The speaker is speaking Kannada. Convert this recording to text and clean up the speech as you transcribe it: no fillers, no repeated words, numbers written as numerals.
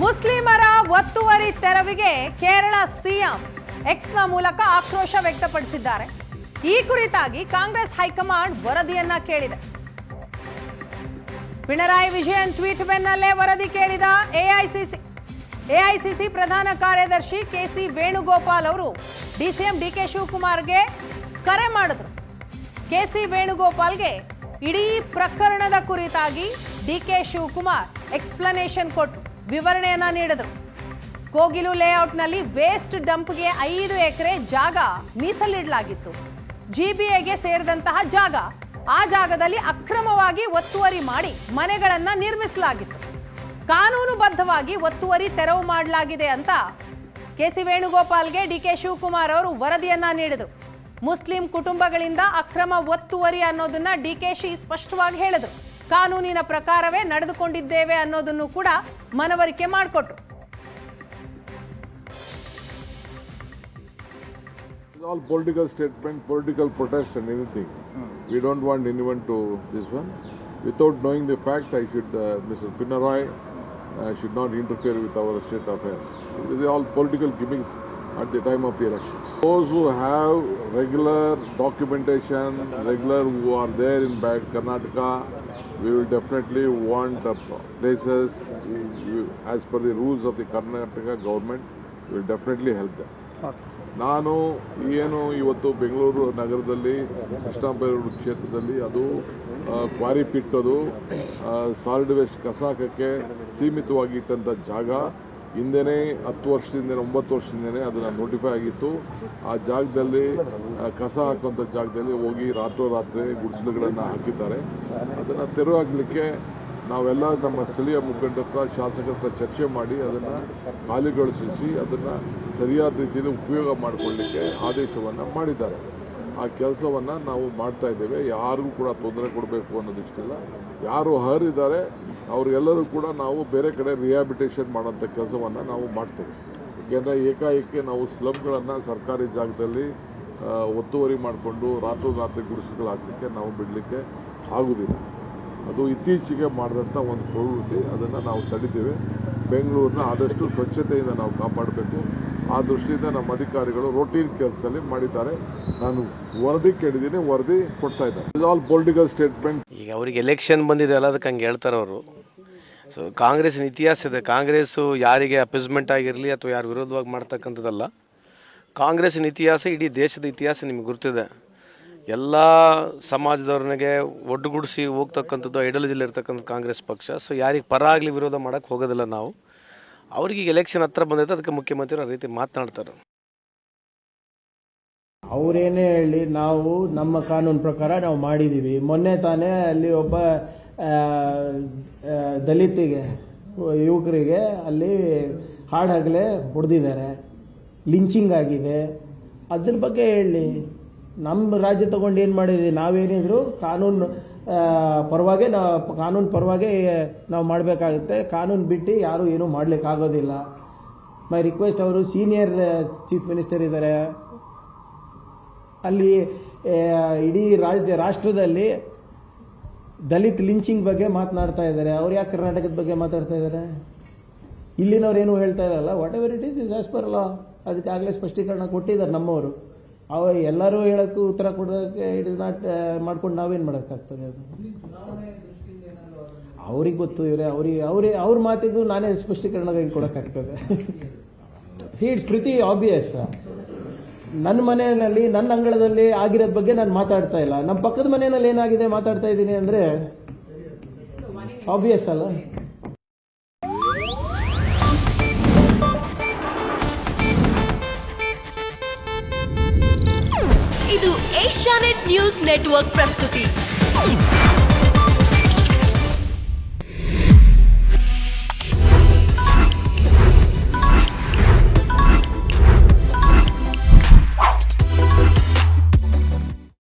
ಮುಸ್ಲಿಮರ ಒತ್ತುವರಿ ತೆರವಿಗೆ ಕೇರಳ ಸಿಎಂ ಎಕ್ಸ್ನ ಮೂಲಕ ಆಕ್ರೋಶ ವ್ಯಕ್ತಪಡಿಸಿದ್ದಾರೆ. ಈ ಕುರಿತಾಗಿ ಕಾಂಗ್ರೆಸ್ ಹೈಕಮಾಂಡ್ ವರದಿಯನ್ನ ಕೇಳಿದೆ. ಪಿಣರಾಯಿ ವಿಜಯನ್ ಟ್ವೀಟ್ ಬೆನ್ನಲ್ಲೇ ವರದಿ ಕೇಳಿದ ಎಐಸಿಸಿ ಪ್ರಧಾನ ಕಾರ್ಯದರ್ಶಿ ಕೆಸಿ ವೇಣುಗೋಪಾಲ್ ಅವರು ಡಿಸಿಎಂ ಡಿಕೆ ಶಿವಕುಮಾರ್ಗೆ ಕರೆ ಮಾಡಿದ್ರು. ಕೆಸಿ ವೇಣುಗೋಪಾಲ್ಗೆ ಇಡೀ ಪ್ರಕರಣದ ಕುರಿತಾಗಿ ಡಿಕೆ ಶಿವಕುಮಾರ್ ಎಕ್ಸ್ಪ್ಲನೇಷನ್ ಕೊಟ್ಟು ವಿವರಣೆಯನ್ನ ನೀಡಿದ್ರು. ಕೋಗಿಲು ಲೇಔಟ್ನಲ್ಲಿ ವೇಸ್ಟ್ ಡಂಪ್ಗೆ 5 ಎಕರೆ ಜಾಗ ಮೀಸಲಿಡಲಾಗಿತ್ತು. ಜಿಬಿಎಗೆ ಸೇರಿದಂತಹ ಜಾಗ. ಆ ಜಾಗದಲ್ಲಿ ಅಕ್ರಮವಾಗಿ ಒತ್ತುವರಿ ಮಾಡಿ ಮನೆಗಳನ್ನ ನಿರ್ಮಿಸಲಾಗಿತ್ತು. ಕಾನೂನುಬದ್ಧವಾಗಿ ಒತ್ತುವರಿ ತೆರವು ಮಾಡಲಾಗಿದೆ ಅಂತ ಕೆಸಿ ವೇಣುಗೋಪಾಲ್ಗೆ ಡಿಕೆ ಶಿವಕುಮಾರ್ ಅವರು ವರದಿಯನ್ನ ನೀಡಿದ್ರು. ಮುಸ್ಲಿಂ ಕುಟುಂಬಗಳಿಂದ ಅಕ್ರಮ ಒತ್ತುವರಿ ಅನ್ನೋದನ್ನ ಡಿಕೆಶಿ ಸ್ಪಷ್ಟವಾಗಿ ಹೇಳಿದ್ರು. ಕಾನೂನಿನ ಪ್ರಕಾರವೇ ನಡೆದುಕೊಂಡಿದ್ದೇವೆ ಅನ್ನೋದನ್ನು ಕೂಡ ಮನವರಿಕೆ ಮಾಡಿಕೊಟ್ರು. All political statement, political protest and anything. We don't want anyone to this one. Without knowing the fact, Mr. Pinarayi should not interfere with our state affairs. It is all political gimmicks at the time of the elections. Those who have regular documentation, who are there in Karnataka, we will definitely want places as per the rules of the Karnataka government. We will definitely help them. ನಾನು ಇವತ್ತು ಬೆಂಗಳೂರು ನಗರದಲ್ಲಿ ಕೃಷ್ಣಬೈರೇಗೌಡ ಕ್ಷೇತ್ರದಲ್ಲಿ ಅದು ಕ್ವಾರಿ ಪಿಟ್ಟದು ಸಾಲಿಡ್ ವೇಸ್ಟ್ ಕಸ ಹಾಕಕ್ಕೆ ಸೀಮಿತವಾಗಿ ಇಟ್ಟಂಥ ಜಾಗ ಹಿಂದೆನೇ 10 ವರ್ಷದಿಂದ 9 ವರ್ಷದಿಂದನೇ ಅದನ್ನು ನೋಟಿಫೈ ಆಗಿತ್ತು. ಆ ಜಾಗದಲ್ಲಿ ಕಸ ಹಾಕುವಂಥ ಜಾಗದಲ್ಲಿ ಹೋಗಿ ರಾತ್ರೋರಾತ್ರಿ ಗುಡಿಸಲುಗಳನ್ನು ಹಾಕಿದ್ದಾರೆ. ಅದನ್ನು ತೆರವಾಗಲಿಕ್ಕೆ ನಾವೆಲ್ಲ ನಮ್ಮ ಸ್ಥಳೀಯ ಮುಖಂಡರ ಹತ್ರ ಶಾಸಕರ ಹತ್ರ ಚರ್ಚೆ ಮಾಡಿ ಅದನ್ನು ಖಾಲಿಗೊಳಿಸಿ ಅದನ್ನು ಸರಿಯಾದ ರೀತಿಯಲ್ಲಿ ಉಪಯೋಗ ಮಾಡಿಕೊಳ್ಳಲಿಕ್ಕೆ ಆದೇಶವನ್ನು ಮಾಡಿದ್ದಾರೆ. ಆ ಕೆಲಸವನ್ನು ನಾವು ಮಾಡ್ತಾ ಇದ್ದೇವೆ. ಯಾರಿಗೂ ಕೂಡ ತೊಂದರೆ ಕೊಡಬೇಕು ಅನ್ನೋದಿಷ್ಟಿಲ್ಲ. ಯಾರು ಅರ್ಹರಿದ್ದಾರೆ ಅವರೆಲ್ಲರೂ ಕೂಡ ನಾವು ಬೇರೆ ಕಡೆ ರಿಹ್ಯಾಬಿಟೇಷನ್ ಮಾಡೋಂಥ ಕೆಲಸವನ್ನು ನಾವು ಮಾಡ್ತೇವೆ. ಏಕೆಂದರೆ ಏಕಾಏಕಿ ನಾವು ಸ್ಲಮ್ಗಳನ್ನು ಸರ್ಕಾರಿ ಜಾಗದಲ್ಲಿ ಒತ್ತುವರಿ ಮಾಡಿಕೊಂಡು ರಾತ್ರಿ ಗುಡಿಸಲು ಹಾಕಲಿಕ್ಕೆ ನಾವು ಬಿಡಲಿಕ್ಕೆ ಆಗುವುದಿಲ್ಲ. ಅದು ಇತ್ತೀಚೆಗೆ ಮಾಡಿದಂಥ ಒಂದು ಪ್ರವೃತ್ತಿ. ಅದನ್ನು ನಾವು ತಡಿತೇವೆ. ಬೆಂಗಳೂರನ್ನ ಆದಷ್ಟು ಸ್ವಚ್ಛತೆಯಿಂದ ನಾವು ಕಾಪಾಡಬೇಕು. ಆ ದೃಷ್ಟಿಯಿಂದ ನಮ್ಮ ಅಧಿಕಾರಿಗಳು ರೂಟೀನ್ ಕೆಲಸದಲ್ಲಿ ಮಾಡಿದ್ದಾರೆ. ನಾನು ವರದಿ ಕೇಳಿದ್ದೀನಿ, ವರದಿ ಕೊಡ್ತಾ ಇದ್ದಾರೆ. Is all political statement. ಈಗ ಅವ್ರಿಗೆ ಎಲೆಕ್ಷನ್ ಬಂದಿದೆ ಅಲ್ಲ, ಅದಕ್ಕೆ ಹಂಗೆ ಹೇಳ್ತಾರೆ ಅವರು. ಸೊ ಕಾಂಗ್ರೆಸ್ಸಿನ ಇತಿಹಾಸ ಇದೆ. ಕಾಂಗ್ರೆಸ್ಸು ಯಾರಿಗೆ ಅಪೀಸ್ಮೆಂಟ್ ಆಗಿರಲಿ ಅಥವಾ ಯಾರು ವಿರೋಧವಾಗಿ ಮಾಡ್ತಕ್ಕಂಥದ್ದಲ್ಲ. ಕಾಂಗ್ರೆಸ್ಸಿನ ಇತಿಹಾಸ ಇಡೀ ದೇಶದ ಇತಿಹಾಸ ನಿಮ್ಗೆ ಗೊತ್ತಿದೆ. ಎಲ್ಲ ಸಮಾಜದವ್ರನಿಗೆ ಒಡ್ಡುಗೂಡಿಸಿ ಹೋಗ್ತಕ್ಕಂಥದ್ದು ಐಡಿಯಾಲಜಿಲಿ ಇರ್ತಕ್ಕಂಥ ಕಾಂಗ್ರೆಸ್ ಪಕ್ಷ. ಸೊ ಯಾರಿಗೆ ಪರ ಆಗಲಿ ವಿರೋಧ ಮಾಡೋಕ್ಕೆ ಹೋಗೋದಿಲ್ಲ ನಾವು. ಅವ್ರಿಗೆ ಈಗ ಎಲೆಕ್ಷನ್ ಹತ್ರ ಬಂದೈತೆ, ಅದಕ್ಕೆ ಮುಖ್ಯಮಂತ್ರಿ ಆ ರೀತಿ ಮಾತನಾಡ್ತಾರೆ. ಅವರೇನೇ ಹೇಳಿ ನಾವು ನಮ್ಮ ಕಾನೂನು ಪ್ರಕಾರ ನಾವು ಮಾಡಿದ್ದೀವಿ. ಮೊನ್ನೆ ತಾನೇ ಅಲ್ಲಿ ಒಬ್ಬ ದಲಿತಿಗೆ ಯುವಕರಿಗೆ ಅಲ್ಲಿ ಹಾಡಾಗಲೇ ಹೊಡೆದಿದ್ದಾರೆ, ಲಿಂಚಿಂಗ್ ಆಗಿದೆ. ಅದ್ರ ಬಗ್ಗೆ ಹೇಳಿ. ನಮ್ಮ ರಾಜ್ಯ ತಗೊಂಡು ಏನು ಮಾಡಿದ್ವಿ, ನಾವೇನಿದ್ರು ಕಾನೂನು ಪರವಾಗಿ ನಾವು ಮಾಡಬೇಕಾಗುತ್ತೆ. ಕಾನೂನು ಬಿಟ್ಟು ಯಾರು ಏನೂ ಮಾಡಲಿಕ್ಕಾಗೋದಿಲ್ಲ. ಮೈ ರಿಕ್ವೆಸ್ಟ್, ಅವರು ಸೀನಿಯರ್ ಚೀಫ್ ಮಿನಿಸ್ಟರ್ ಇದ್ದಾರೆ. ಅಲ್ಲಿ ಇಡೀ ರಾಷ್ಟ್ರದಲ್ಲಿ ದಲಿತ್ ಲಿಂಚಿಂಗ್ ಬಗ್ಗೆ ಮಾತನಾಡ್ತಾ ಇದ್ದಾರೆ. ಅವ್ರು ಯಾಕೆ ಕರ್ನಾಟಕದ ಬಗ್ಗೆ ಮಾತಾಡ್ತಾ ಇದ್ದಾರೆ? ಇಲ್ಲಿನವ್ರು ಏನು ಹೇಳ್ತಾ ಇರಲ್ಲ. What ever it is as per law. ಅದಕ್ಕೆ ಆಗಲೇ ಸ್ಪಷ್ಟೀಕರಣ ಕೊಟ್ಟಿದ್ದಾರೆ ನಮ್ಮವರು. ಎಲ್ಲರೂ ಹೇಳೋಕ್ಕೂ ಉತ್ತರ ಕೊಡೋಕ್ಕೆ ಇಟ್ ಇಸ್ ನಾಟ್ ಮಾಡ್ಕೊಂಡು ನಾವೇನು ಮಾಡೋಕ್ಕಾಗ್ತದೆ? ಅದು ಅವ್ರಿಗೆ ಗೊತ್ತು. ಅವ್ರ ಮಾತಿಗೂ ನಾನೇ ಸ್ಪಷ್ಟೀಕರಣ ಕೊಡೋಕ್ಕಾಗ್ತದೆ? It's pretty obvious. ನನ್ನ ಮನೆಯಲ್ಲಿ ನನ್ನ ಅಂಗಳದಲ್ಲಿ ಆಗಿರೋದ್ ಬಗ್ಗೆ ನಾನು ಮಾತಾಡ್ತಾ ಇಲ್ಲ. ನಮ್ಮ ಪಕ್ಕದ ಮನೆಯಲ್ಲಿ ಏನಾಗಿದೆ ಮಾತಾಡ್ತಾ ಇದ್ದೀನಿ ಅಂದರೆ ಆಬ್ವಿಯಸ್ ಅಲ್ಲ? ಇದು ಏಷ್ಯಾನೆಟ್ ನ್ಯೂಸ್ ನೆಟ್ವರ್ಕ್ ಪ್ರಸ್ತುತಿ.